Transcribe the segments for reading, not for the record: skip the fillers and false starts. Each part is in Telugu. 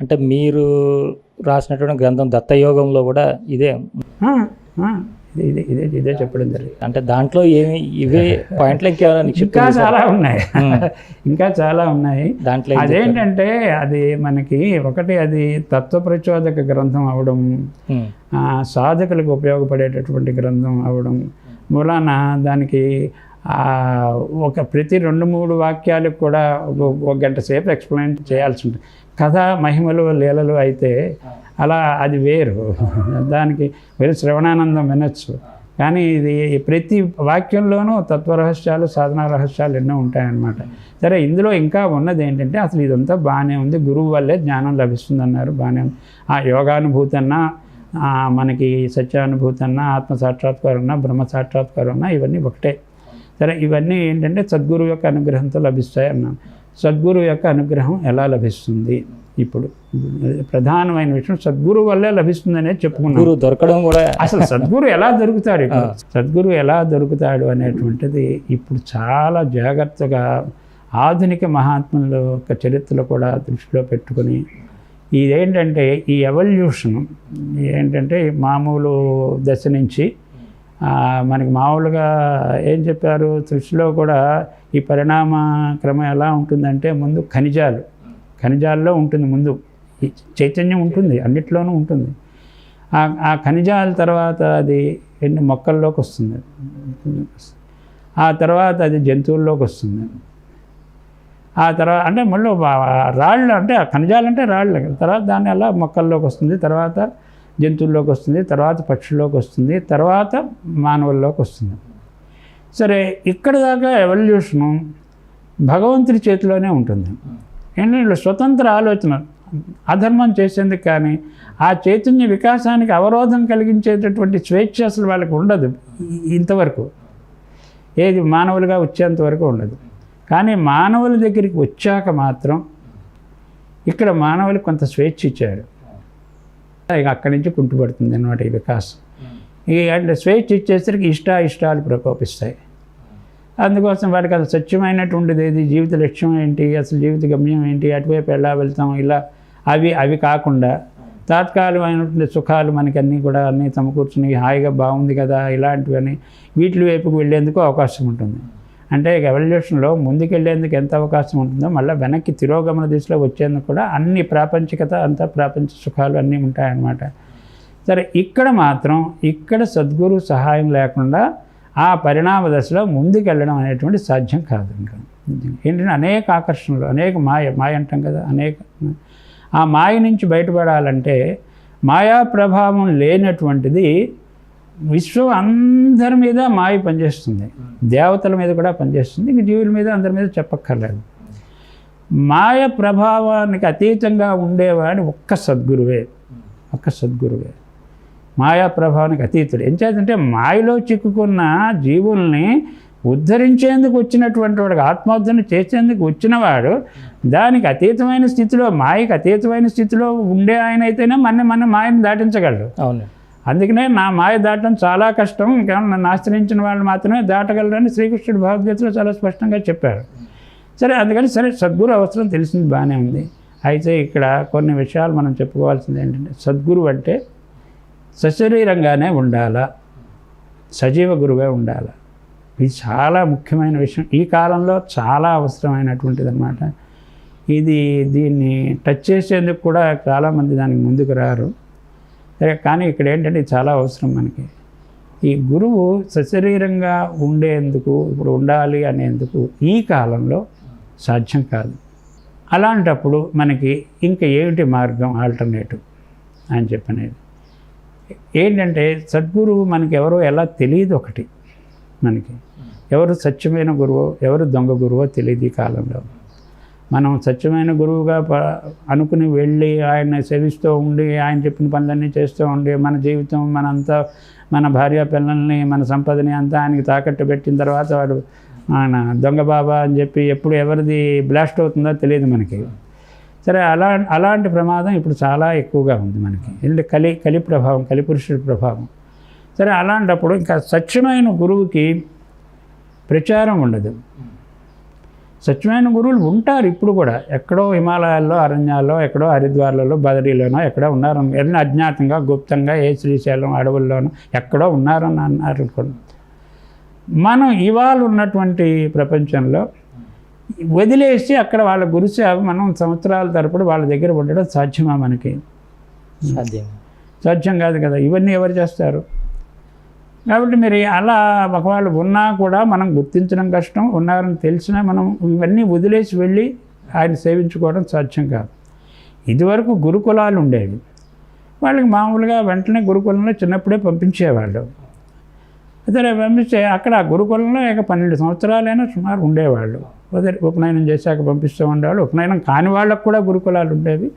అంటే మీరు రాసినటువంటి గ్రంథం దత్తయోగంలో కూడా ఇదే ఇదే చెప్పడం జరిగింది. అంటే దాంట్లో ఏమి ఇవే పాయింట్లు ఇంకా చాలా ఉన్నాయి, ఇంకా చాలా ఉన్నాయి. దాంట్లో అదేంటంటే అది మనకి ఒకటి అది తత్వ ప్రచోదక గ్రంథం అవడం, సాధకులకు ఉపయోగపడేటటువంటి గ్రంథం అవడం మూలాన దానికి ఒక ప్రతి 2-3 వాక్యాలకు కూడా 1 గంట సేపు ఎక్స్ప్లెయిన్ చేయాల్సి ఉంటుంది. కథ మహిమలు లీలలు అయితే అలా అది వేరు, దానికి వేరు శ్రవణానందం వినొచ్చు. కానీ ఇది ప్రతి వాక్యంలోనూ తత్వరహస్యాలు సాధనా రహస్యాలు ఎన్నో ఉంటాయన్నమాట. సరే, ఇందులో ఇంకా ఉన్నది ఏంటంటే అసలు ఇదంతా బాగానే ఉంది, గురువు వల్లే జ్ఞానం లభిస్తుంది అన్నారు, బాగానే ఉంది. ఆ యోగానుభూతి అన్నా, మనకి సత్యానుభూతి అన్నా, ఆత్మ సాక్షాత్కారం అన్నా, బ్రహ్మ సాక్షాత్కారం అన్నా ఇవన్నీ ఒకటే. సరే, ఇవన్నీ ఏంటంటే సద్గురువు యొక్క అనుగ్రహంతో లభిస్తాయి అన్నాను. సద్గురువు యొక్క అనుగ్రహం ఎలా లభిస్తుంది? ఇప్పుడు ప్రధానమైన విషయం సద్గురువు వల్లే లభిస్తుందనే చెప్పుకున్నాను. గురువు దొరకడం కూడా అసలు సద్గురు ఎలా దొరుకుతాడు, ఇప్పుడు సద్గురు ఎలా దొరుకుతాడు అనేటువంటిది ఇప్పుడు చాలా జాగ్రత్తగా ఆధునిక మహాత్ముల యొక్క చరిత్రలో కూడా దృష్టిలో పెట్టుకుని ఇదేంటంటే ఈ ఎవల్యూషన్ ఏంటంటే మామూలు దశ నుంచి మనకి మామూలుగా ఏం చెప్పారు సృష్టిలో కూడా ఈ పరిణామ క్రమం ఎలా ఉంటుందంటే ముందు ఖనిజాల్లో ఉంటుంది, ముందు చైతన్యం ఉంటుంది, అన్నిట్లోనూ ఉంటుంది. ఆ ఖనిజాల తర్వాత అది ఎన్ని మొక్కల్లోకి వస్తుంది, ఆ తర్వాత అది జంతువుల్లోకి వస్తుంది, ఆ తర్వాత అంటే మళ్ళీ రాళ్ళు అంటే ఖనిజాలు అంటే రాళ్ళు, తర్వాత దాన్ని అలా మొక్కల్లోకి వస్తుంది, తర్వాత జంతువుల్లోకి వస్తుంది, తర్వాత పక్షుల్లోకి వస్తుంది, తర్వాత మానవుల్లోకి వస్తుంది. సరే, ఇక్కడ దాకా ఎవల్యూషను భగవంతుడి చేతిలోనే ఉంటుంది. ఏంటంటే స్వతంత్ర ఆలోచన అధర్మం చేసేందుకు కానీ ఆ చైతన్య వికాసానికి అవరోధం కలిగించేటటువంటి స్వేచ్ఛ అసలు వాళ్ళకి ఉండదు ఇంతవరకు, ఏది మానవులుగా వచ్చేంతవరకు ఉండదు. కానీ మానవుల దగ్గరికి వచ్చాక మాత్రం ఇక్కడ మానవులకు కొంత స్వేచ్ఛ ఇచ్చాడు, ఇక అక్కడి నుంచి కుంటుపడుతుంది అన్నమాట ఈ వికాసం. అంటే స్వేచ్ఛ ఇచ్చేసరికి ఇష్టాలు ప్రకోపిస్తాయి. అందుకోసం వాడికి అసలు స్వచ్ఛమైనటువంటిది ఏది, జీవిత లక్ష్యం ఏంటి, అసలు జీవిత గమ్యం ఏంటి, అటువైపు ఎలా వెళ్తాం, ఇలా అవి కాకుండా తాత్కాలికమైనటువంటి సుఖాలు మనకి అన్నీ కూడా అన్నీ సమకూర్చుని హాయిగా బాగుంది కదా ఇలాంటివన్నీ వీటి వైపుకు వెళ్ళేందుకు అవకాశం ఉంటుంది. అంటే ఎవల్యూషన్లో ముందుకెళ్ళేందుకు ఎంత అవకాశం ఉంటుందో మళ్ళీ వెనక్కి తిరోగమన దిశలో వచ్చేందుకు కూడా అన్ని ప్రాపంచికత అంతా ప్రాపంచ సుఖాలు అన్నీ ఉంటాయన్నమాట. సరే, ఇక్కడ మాత్రం ఇక్కడ సద్గురు సహాయం లేకుండా ఆ పరిణామ దశలో ముందుకెళ్ళడం అనేటువంటి సాధ్యం కాదు. ఇంకా ఏంటంటే అనేక ఆకర్షణలు, అనేక మాయ అంటాం కదా, ఆ మాయ నుంచి బయటపడాలంటే మాయా ప్రభావం లేనటువంటిది విశ్వం అందరి మీద మాయ పనిచేస్తుంది, దేవతల మీద కూడా పనిచేస్తుంది, ఇంక జీవుల మీద అందరి మీద చెప్పక్కర్లేదు. మాయ ప్రభావానికి అతీతంగా ఉండేవాడు ఒక్క సద్గురువే. మాయా ప్రభావానికి అతీతుడు. ఏం చేద్దంటే మాయలో చిక్కుకున్న జీవుల్ని ఉద్ధరించేందుకు వచ్చినటువంటి వాడు, ఆత్మోద్ధరణ చేసేందుకు వచ్చినవాడు దానికి అతీతమైన స్థితిలో, మాయకు అతీతమైన స్థితిలో ఉండే ఆయన అయితేనే మన మాయను దాటించగలడు. అవును, అందుకనే నా మాయ దాటడం చాలా కష్టం, కేవలం నన్ను ఆశ్రయించిన వాళ్ళు మాత్రమే దాటగలరని శ్రీకృష్ణుడు భగవద్గీతలో చాలా స్పష్టంగా చెప్పారు. సరే, అందుకని సద్గురు అవసరం తెలిసింది బాగానే ఉంది. అయితే ఇక్కడ కొన్ని విషయాలు మనం చెప్పుకోవాల్సింది ఏంటంటే సద్గురు అంటే సశరీరంగానే ఉండాలా, సజీవ గురువే ఉండాలా. ఇది చాలా ముఖ్యమైన విషయం, ఈ కాలంలో చాలా అవసరమైనటువంటిది అన్నమాట. దీన్ని టచ్ చేసేందుకు కూడా చాలామంది దానికి ముందుకు రారు. సరే, కానీ ఇక్కడ ఏంటంటే చాలా అవసరం మనకి. ఈ గురువు సశరీరంగా ఉండేందుకు, ఇప్పుడు ఉండాలి అనేందుకు ఈ కాలంలో సాధ్యం కాదు. అలాంటప్పుడు మనకి ఇంకా ఏమిటి మార్గం, ఆల్టర్నేటివ్ అని చెప్పనేది ఏంటంటే సద్గురువు మనకి ఎవరో ఎలా తెలియదు. ఒకటి మనకి ఎవరు సత్యమైన గురువో ఎవరు దొంగ గురువో తెలియదు ఈ కాలంలో. మనం సత్యమైన గురువుగా అనుకుని వెళ్ళి ఆయన సేవిస్తూ ఉండి ఆయన చెప్పిన పనులన్నీ చేస్తూ ఉండి మన జీవితం మనంతా మన భార్య పిల్లల్ని మన సంపదని అంతా ఆయనకి తాకట్టు పెట్టిన తర్వాత వాడు ఆయన దొంగ బాబా అని చెప్పి ఎప్పుడు ఎవరిది బ్లాస్ట్ అవుతుందో తెలియదు మనకి. సరే, అలాంటి ప్రమాదం ఇప్పుడు చాలా ఎక్కువగా ఉంది మనకి. ఎందుకంటే కలి ప్రభావం, కలిపురుషుడి ప్రభావం. సరే, అలాంటప్పుడు ఇంకా సత్యమైన గురువుకి ప్రచారం ఉండదు. సత్యమైన గురువులు ఉంటారు ఇప్పుడు కూడా. ఎక్కడో హిమాలయాల్లో, అరణ్యాల్లో, ఎక్కడో హరిద్వార్లలో, బదరీలోనో ఎక్కడో ఉన్నారు. ఎన్ని అజ్ఞాతంగా గుప్తంగా ఏ శ్రీశైలం అడవుల్లోనో ఎక్కడో ఉన్నారని అన్నారు అనుకోండి. మనం ఇవాళ ఉన్నటువంటి ప్రపంచంలో వదిలేసి అక్కడ వాళ్ళ గురుసేవ మనం సంవత్సరాల తరపుడు వాళ్ళ దగ్గర ఉండడం సాధ్యమా? మనకి సాధ్యం కాదు కదా. ఇవన్నీ ఎవరు చేస్తారు? కాబట్టి మీరు అలా ఒకవేళ ఉన్నా కూడా మనం గుర్తించడం కష్టం. ఉన్నారని తెలిసినా మనం ఇవన్నీ వదిలేసి వెళ్ళి ఆయన సేవించుకోవడం సాధ్యం కాదు. ఇదివరకు గురుకులాలు ఉండేవి. వాళ్ళకి మామూలుగా వెంటనే గురుకులంలో చిన్నప్పుడే పంపించేవాళ్ళు. అదే పంపిస్తే అక్కడ ఆ గురుకులంలో 12 సంవత్సరాలైనా సుమారు ఉండేవాళ్ళు. ఉపనయనం చేశాక పంపిస్తూ ఉండేవాళ్ళు. ఉపనయనం కాని వాళ్ళకు కూడా గురుకులాలు ఉండేవి.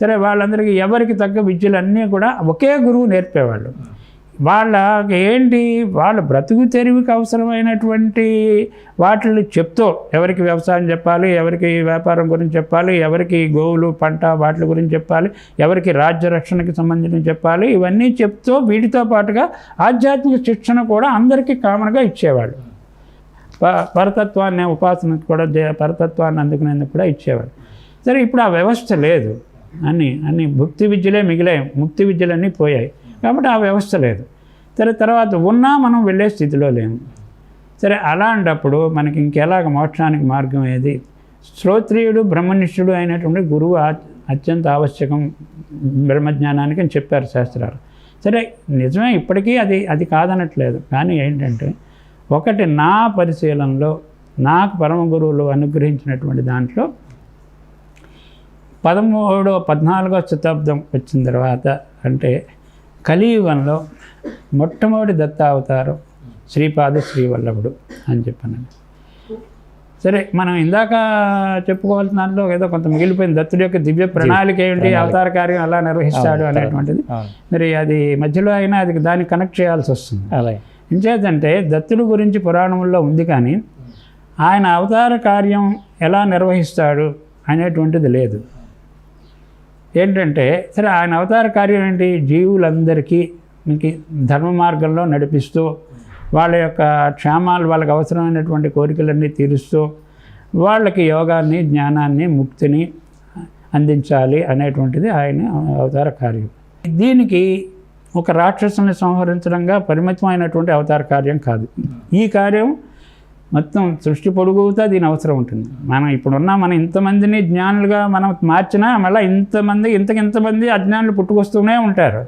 సరే, వాళ్ళందరికీ ఎవరికి తగ్గ విద్యలన్నీ కూడా ఒకే గురువు నేర్పేవాళ్ళు. వాళ్ళకి ఏంటి, వాళ్ళ బ్రతుకు తెరువుకి అవసరమైనటువంటి వాటిని చెప్తూ, ఎవరికి వ్యవసాయం చెప్పాలి, ఎవరికి వ్యాపారం గురించి చెప్పాలి, ఎవరికి గోవులు పంట వాటి గురించి చెప్పాలి, ఎవరికి రాజ్య రక్షణకి సంబంధించి చెప్పాలి, ఇవన్నీ చెప్తూ వీటితో పాటుగా ఆధ్యాత్మిక శిక్షణ కూడా అందరికీ కామన్గా ఇచ్చేవాళ్ళు. పరతత్వాన్ని ఉపాసన కూడా పరతత్వాన్ని అందుకునేందుకు కూడా ఇచ్చేవాళ్ళు. సరే, ఇప్పుడు ఆ వ్యవస్థ లేదు. అన్ని భక్తి విద్యలే మిగిలాయి, ముక్తి విద్యలన్నీ పోయాయి. కాబట్టి ఆ వ్యవస్థ లేదు. సరే, తర్వాత ఉన్నా మనం వెళ్ళే స్థితిలో లేము. సరే, అలాంటప్పుడు మనకి ఇంకెలాగ మోక్షానికి మార్గం ఏది? శ్రోత్రియుడు బ్రహ్మనిష్ఠుడు అయినటువంటి గురువు అత్యంత ఆవశ్యకం బ్రహ్మజ్ఞానానికి అని చెప్పారు శాస్త్రాలు. సరే, నిజమే, ఇప్పటికీ అది కాదనట్లేదు. కానీ ఏంటంటే, ఒకటి నా పరిశీలనలో నాకు పరమ గురువులు అనుగ్రహించినటువంటి దాంట్లో 13వ 14వ శతాబ్దం వచ్చిన తర్వాత, అంటే కలియుగంలో మొట్టమొదటి దత్తావతారం శ్రీపాద శ్రీవల్లభుడు అని చెప్పానండి. సరే, మనం ఇందాక చెప్పుకోవాల్సిన దాంట్లో ఏదో కొంత మిగిలిపోయింది. దత్తుడి యొక్క దివ్య ప్రణాళిక ఏంటి, అవతార కార్యం ఎలా నిర్వహిస్తాడు అనేటువంటిది. మరి అది మధ్యలో అయినా అది దాన్ని కనెక్ట్ చేయాల్సి వస్తుంది. ఇంచేతంటే దత్తుడి గురించి పురాణంలో ఉంది, కానీ ఆయన అవతార కార్యం ఎలా నిర్వహిస్తాడు అనేటువంటిది లేదు. ఏంటంటే, సరే, ఆయన అవతార కార్యం ఏంటి, జీవులందరికీ మనకి ధర్మ మార్గంలో నడిపిస్తూ, వాళ్ళ యొక్క క్షేమాలు, వాళ్ళకి అవసరమైనటువంటి కోరికలన్నీ తీరుస్తూ, వాళ్ళకి యోగాన్ని, జ్ఞానాన్ని, ముక్తిని అందించాలి అనేటువంటిది ఆయన అవతార కార్యం. దీనికి ఒక రాక్షసుని సంహరించడంగా పరిమితమైనటువంటి అవతార కార్యం కాదు. ఈ కార్యం మొత్తం సృష్టి పొడుగుతా దీని అవసరం ఉంటుంది. మనం ఇప్పుడున్న మనం ఇంతమందిని జ్ఞానులుగా మనం మార్చినా మళ్ళీ ఇంతమంది అజ్ఞానులు పుట్టుకొస్తూనే ఉంటారు.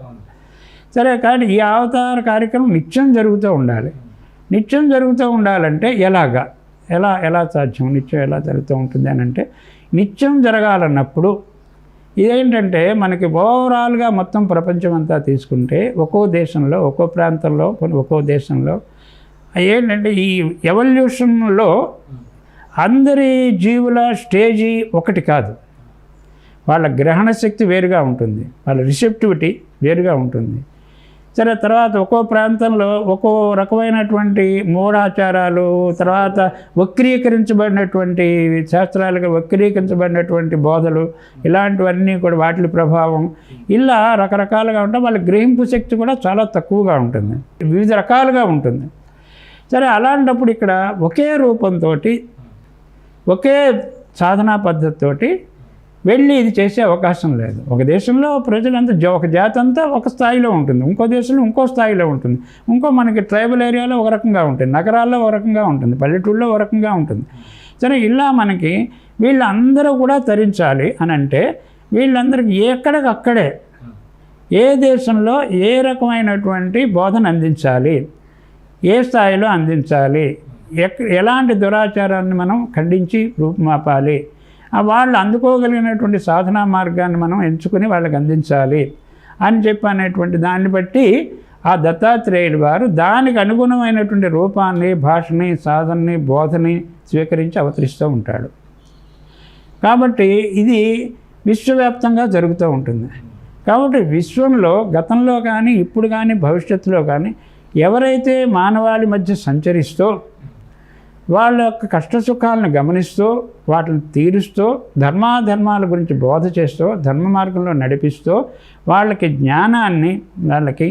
సరే, కానీ ఈ అవతార కార్యక్రమం నిత్యం జరుగుతూ ఉండాలి. నిత్యం జరుగుతూ ఉండాలంటే ఎలా సాధ్యం? నిత్యం ఎలా జరుగుతూ ఉంటుంది అని అంటే, నిత్యం జరగాలన్నప్పుడు ఇదేంటంటే, మనకి ఓవరాల్గా మొత్తం ప్రపంచం అంతా తీసుకుంటే ఒక్కో దేశంలో, ఒక్కో ప్రాంతంలో, ఒక్కో దేశంలో ఏంటంటే, ఈ ఎవల్యూషన్లో అందరి జీవుల స్టేజీ ఒకటి కాదు. వాళ్ళ గ్రహణ శక్తి వేరుగా ఉంటుంది, వాళ్ళ రిసెప్టివిటీ వేరుగా ఉంటుంది. సరే, తర్వాత ఒక్కో ప్రాంతంలో ఒక్కో రకమైనటువంటి మూఢాచారాలు, తర్వాత వక్రీకరించబడినటువంటి శాస్త్రాలుగా వక్రీకరించబడినటువంటి బోధలు, ఇలాంటివన్నీ కూడా వాటి ప్రభావం ఇలా రకరకాలుగా ఉంటాయి. వాళ్ళ గ్రహింపు శక్తి కూడా చాలా తక్కువగా ఉంటుంది, వివిధ రకాలుగా ఉంటుంది. సరే, అలాంటప్పుడు ఇక్కడ ఒకే రూపంతో, ఒకే సాధనా పద్ధతితోటి వెళ్ళి ఇది చేసే అవకాశం లేదు. ఒక దేశంలో ప్రజలంతా, ఒక జాతి అంతా ఒక స్థాయిలో ఉంటుంది, ఇంకో దేశంలో ఇంకో స్థాయిలో ఉంటుంది, ఇంకో మనకి ట్రైబల్ ఏరియాలో ఒక రకంగా ఉంటుంది, నగరాల్లో ఒక రకంగా ఉంటుంది, పల్లెటూళ్ళలో ఒక రకంగా ఉంటుంది. సరే, ఇలా మనకి వీళ్ళందరూ కూడా తరించాలి అని అంటే, వీళ్ళందరికీ ఎక్కడికక్కడే ఏ దేశంలో ఏ రకమైనటువంటి బోధన అందించాలి, ఏ స్థాయిలో అందించాలి, ఎలాంటి దురాచారాన్ని మనం ఖండించి రూపుమాపాలి, వాళ్ళు అందుకోగలిగినటువంటి సాధనా మార్గాన్ని మనం ఎంచుకుని వాళ్ళకి అందించాలి అని అనేటువంటి దాన్ని బట్టి ఆ దత్తాత్రేయుడు వారు దానికి అనుగుణమైనటువంటి రూపాన్ని, భాషని, సాధనని, బోధని స్వీకరించి అవతరిస్తూ ఉంటాడు. కాబట్టి ఇది విశ్వవ్యాప్తంగా జరుగుతూ ఉంటుంది. కాబట్టి విశ్వంలో గతంలో కానీ, ఇప్పుడు కానీ, భవిష్యత్తులో కానీ ఎవరైతే మానవాళి మధ్య సంచరిస్తూ, వాళ్ళ యొక్క కష్టసుఖాలను గమనిస్తూ, వాటిని తీరుస్తూ, ధర్మాధర్మాల గురించి బోధ చేస్తూ, ధర్మ మార్గంలో నడిపిస్తూ, వాళ్ళకి జ్ఞానాన్ని వాళ్ళకి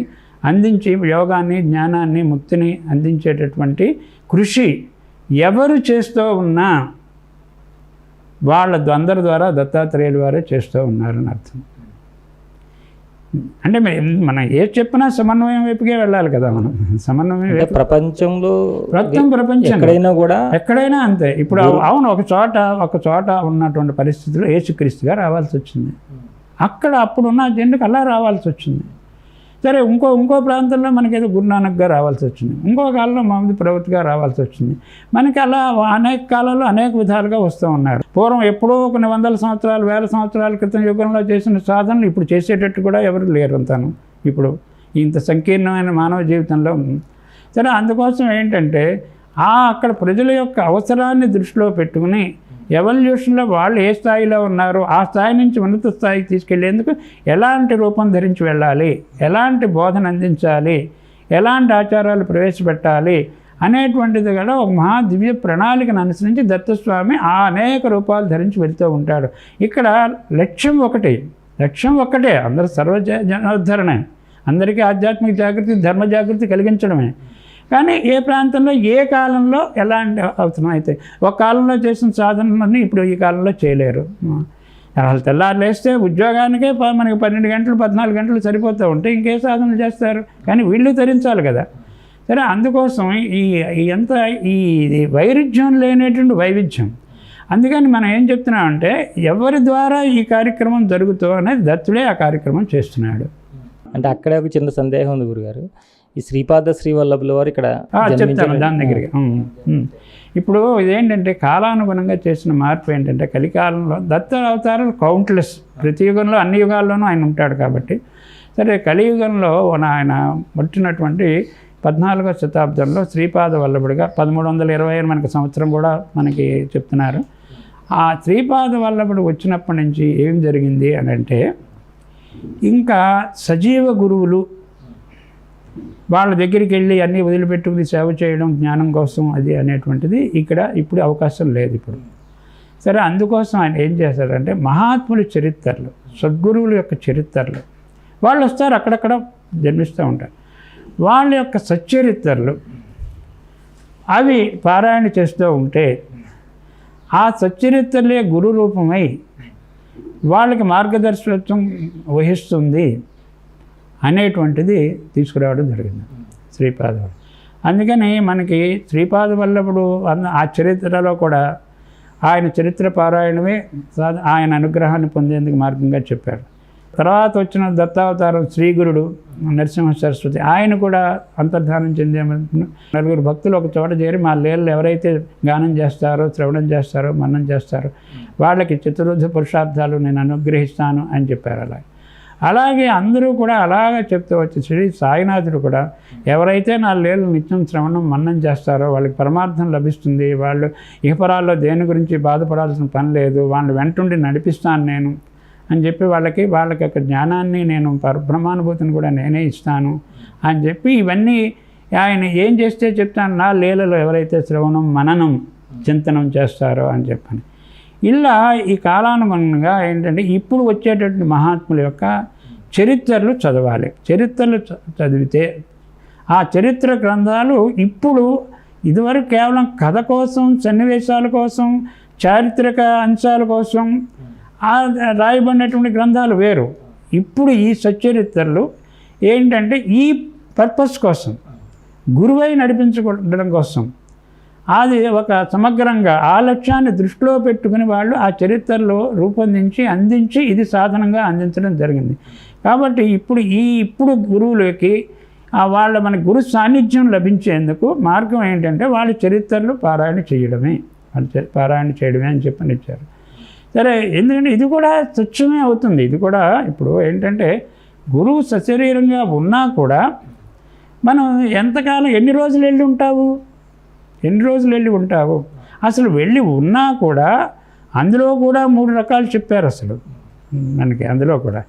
అందించి, యోగాన్ని, జ్ఞానాన్ని, ముక్తిని అందించేటటువంటి కృషి ఎవరు చేస్తూ ఉన్నా వాళ్ళ అందరి ద్వారా దత్తాత్రేయుల వారే చేస్తూ ఉన్నారని అర్థం. అంటే మనం ఏ చెప్పినా సమన్వయం వైపుకే వెళ్ళాలి కదా. మనం సమన్వయం ప్రపంచంలో ప్రపంచం ఎక్కడైనా అంతే. ఇప్పుడు అవును, ఒక చోట ఉన్నటువంటి పరిస్థితుల్లో యేసుక్రీస్తుగా రావాల్సి వచ్చింది. అక్కడ అప్పుడున్న జనులకు అలా రావాల్సి వచ్చింది. సరే, ఇంకో ప్రాంతంలో మనకి ఏదో గురునానక్గా రావాల్సి వచ్చింది, ఇంకో కాలంలో మహమ్మద్ ప్రవక్తగా రావాల్సి వచ్చింది. మనకి అలా అనేక కాలాల్లో అనేక విధాలుగా వస్తూ ఉన్నారు. పూర్వం ఎప్పుడో కొన్ని వందల సంవత్సరాలు, వేల సంవత్సరాల క్రితం యుగంలో చేసిన సాధనలు ఇప్పుడు చేసేటట్టు కూడా ఎవరు లేరు అంతాను. ఇప్పుడు ఇంత సంకీర్ణమైన మానవ జీవితంలో. సరే, అందుకోసం ఏంటంటే అక్కడ ప్రజల యొక్క అవసరాన్ని దృష్టిలో పెట్టుకుని ఎవల్యూషన్లో వాళ్ళు ఏ స్థాయిలో ఉన్నారో ఆ స్థాయి నుంచి ఉన్నత స్థాయికి తీసుకెళ్లేందుకు ఎలాంటి రూపం ధరించి వెళ్ళాలి, ఎలాంటి బోధన అందించాలి, ఎలాంటి ఆచారాలు ప్రవేశపెట్టాలి అనేటువంటిది కూడా ఒక మహా దివ్య ప్రణాళికను అనుసరించి దత్తస్వామి అనేక రూపాలు ధరించి వెళ్తూ ఉంటాడు. ఇక్కడ లక్ష్యం ఒక్కటే, అందరూ సర్వజనోద్ధరణే, అందరికీ ఆధ్యాత్మిక జాగృతి, ధర్మ జాగృతి కలిగించడమే. కానీ ఏ ప్రాంతంలో ఏ కాలంలో ఎలాంటి అవసరం అయితే ఒక కాలంలో చేసిన సాధనలన్నీ ఇప్పుడు ఈ కాలంలో చేయలేరు. అసలు తెల్లారు లేస్తే ఉద్యోగానికే మనకి 12 గంటలు 14 గంటలు సరిపోతూ ఉంటే ఇంకే సాధనలు చేస్తారు, కానీ వీళ్ళు తరించాలి కదా. సరే, అందుకోసం ఈ వైరుధ్యం లేనటువంటి వైవిధ్యం. అందుకని మనం ఏం చెప్తున్నామంటే ఎవరి ద్వారా ఈ కార్యక్రమం జరుగుతో అనేది దత్తుడే ఆ కార్యక్రమం చేస్తున్నాడు. అంటే అక్కడే ఒక చిన్న సందేహం ఉంది గురుగారు. ఈ శ్రీపాద శ్రీవల్లభుల వారు ఇక్కడ చెప్తాను దాని దగ్గరికి. ఇప్పుడు ఇదేంటంటే కాలానుగుణంగా చేసిన మార్పు ఏంటంటే కలికాలంలో దత్త అవతారాలు కౌంట్లెస్, ప్రతి యుగంలో అన్ని యుగాల్లోనూ ఆయన ఉంటాడు కాబట్టి. సరే, కలియుగంలో ఆయన పుట్టినటువంటి 14వ శతాబ్దంలో శ్రీపాద వల్లభుడిగా 1320 అని మనకి సంవత్సరం కూడా మనకి చెప్తున్నారు. ఆ శ్రీపాద వల్లభుడు వచ్చినప్పటి నుంచి ఏం జరిగింది అని అంటే ఇంకా సజీవ గురువులు వాళ్ళ దగ్గరికి వెళ్ళి అన్నీ వదిలిపెట్టుకుని సేవ చేయడం జ్ఞానం కోసం అది అనేటువంటిది ఇప్పుడు అవకాశం లేదు ఇప్పుడు. సరే, అందుకోసం ఆయన ఏం చేశారంటే మహాత్ముల చరిత్రలు, సద్గురువుల యొక్క చరిత్రలు వాళ్ళు వస్తారు, అక్కడక్కడ జన్మిస్తూ ఉంటారు. వాళ్ళ యొక్క సచ్చరిత్రలు అవి పారాయణ చేస్తూ ఉంటే ఆ సచ్చరిత్రలే గురు రూపమై వాళ్ళకి మార్గదర్శకత్వం వహిస్తుంది అనేటువంటిది తీసుకురావడం జరిగింది శ్రీపాద. అందుకని మనకి శ్రీపాద వల్లభుడు ఆ చరిత్రలో కూడా ఆయన చరిత్ర పారాయణమే ఆయన అనుగ్రహాన్ని పొందేందుకు మార్గంగా చెప్పారు. తర్వాత వచ్చిన దత్తావతారం శ్రీగురుడు నరసింహ సరస్వతి, ఆయన కూడా అంతర్ధానం చెందే 4 భక్తులు ఒక చోట చేరి మా లీలలు ఎవరైతే గానం చేస్తారో, శ్రవణం చేస్తారో, మననం చేస్తారో వాళ్ళకి చతుర్విధ పురుషార్థాలు నేను అనుగ్రహిస్తాను అని చెప్పారు. అలాగే అందరూ కూడా అలాగే చెప్తూ వచ్చి శ్రీ సాయినాథుడు కూడా ఎవరైతే నా లీలలు నిత్యం శ్రవణం మన్నం చేస్తారో వాళ్ళకి పరమార్థం లభిస్తుంది, వాళ్ళు ఇహపరాల్లో దేని గురించి బాధపడాల్సిన పని లేదు, వాళ్ళు వెంటుండి నడిపిస్తాను నేను అని చెప్పి వాళ్ళకి యొక్క జ్ఞానాన్ని నేను బ్రహ్మానుభూతిని కూడా నేనే ఇస్తాను అని చెప్పి ఇవన్నీ ఆయన ఏం చేస్తే చెప్తాను, నా లీలలో ఎవరైతే శ్రవణం మననం చింతనం చేస్తారో అని చెప్పని. ఇలా ఈ కాలానుగుణంగా ఏంటంటే ఇప్పుడు వచ్చేటటువంటి మహాత్ముల యొక్క చరిత్రలు చదవాలి. చరిత్రలు చదివితే ఆ చరిత్ర గ్రంథాలు ఇప్పుడు ఇదివరకు కేవలం కథ కోసం, సన్నివేశాల కోసం, చారిత్రక అంశాల కోసం రాయబడినటువంటి గ్రంథాలు వేరు. ఇప్పుడు ఈ సచ్చరిత్రలు ఏంటంటే ఈ పర్పస్ కోసం, గురువై నడిపించడం కోసం, అది ఒక సమగ్రంగా ఆ లక్ష్యాన్ని దృష్టిలో పెట్టుకుని వాళ్ళు ఆ చరిత్రలో రూపొందించి అందించి ఇది సాధనంగా అందించడం జరిగింది. కాబట్టి ఇప్పుడు గురువులకి మన గురు సాన్నిధ్యం లభించేందుకు మార్గం ఏంటంటే వాళ్ళ చరిత్రలు పారాయణ చేయడమే అని చెప్పని ఇచ్చారు. సరే, ఎందుకంటే ఇది కూడా స్వచ్ఛమే అవుతుంది. ఇది కూడా ఇప్పుడు ఏంటంటే గురువు సశరీరంగా ఉన్నా కూడా మనం ఎంతకాలం ఎన్ని రోజులు వెళ్ళి ఉంటావు అసలు వెళ్ళి ఉన్నా కూడా అందులో కూడా 3 రకాలు చెప్పారు అసలు మనకి. అందులో కూడా